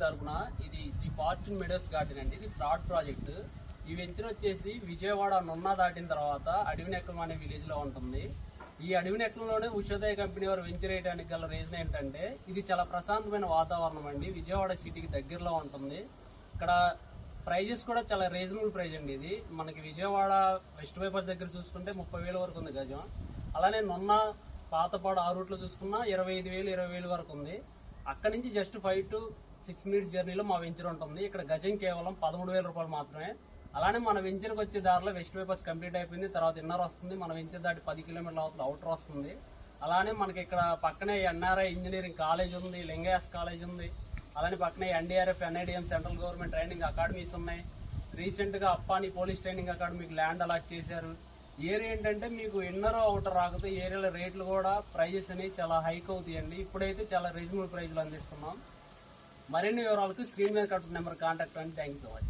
తరపున ఇది Shri fortune Meadows garden అండి. ఇది ఫ్రాడ్ ప్రాజెక్ట్. ఈ వెంచర్ వచ్చేసి విజయవాడ నున్నా దాటిన తర్వాత అడవినెక్కలం అనే విలేజ్లో ఉంటుంది. ఈ అడవినెక్కలంలోనే ఉషోదయ కంపెనీ వారు వెంచర్ వేయడానికి గల రీజన్ ఏంటంటే ఇది చాలా ప్రశాంతమైన వాతావరణం అండి. విజయవాడ సిటీకి దగ్గరలో ఉంటుంది. ఇక్కడ ప్రైజెస్ కూడా చాలా రీజనబుల్ ప్రైజ్ అండి. ఇది మనకి విజయవాడ వెస్ట్ బైపాస్ దగ్గర చూసుకుంటే 30,000 వరకు ఉంది గజం. అలానే నున్న పాతపాడు ఆ రూట్లో చూసుకున్నా 25,000 20,000 వరకు ఉంది. అక్కడ నుంచి జస్ట్ 5 to 6 minutes జర్నీలో మా వెంచర్ ఉంటుంది. ఇక్కడ గజం కేవలం 13,000 రూపాయలు మాత్రమే. అలానే మన వెంచర్కి వచ్చే దారిలో వెస్ట్ బైపాస్ కంప్లీట్ అయిపోయింది. తర్వాత ఇన్నర్ వస్తుంది. మన వెంచర్ దాటి 10 కిలోమీటర్ల అవతల అవుటర్ వస్తుంది. అలానే మనకి ఇక్కడ పక్కనే ఎన్ఆర్ఐ ఇంజనీరింగ్ కాలేజ్ ఉంది, లింగయాస్ కాలేజ్ ఉంది. అలానే పక్కనే NDRF NIDM central government training academies ఉన్నాయి. రీసెంట్గా అప్పాని పోలీస్ ట్రైనింగ్ అకాడమీకి ల్యాండ్ అలాట్ చేశారు. ఏరియా ఏంటంటే మీకు ఇన్నర్ అవుటర్ రాకపోతే ఏరియాలో రేట్లు కూడా ప్రైజెస్ అనేవి చాలా హైక్ అవుతాయండి. ఇప్పుడైతే చాలా రీజనబుల్ ప్రైజ్లు అందిస్తున్నాం. మరిన్ని వివరాలకు స్క్రీన్ మీద కట్టిన నెంబర్ కాంటాక్ట్ అండి. Thank you so much.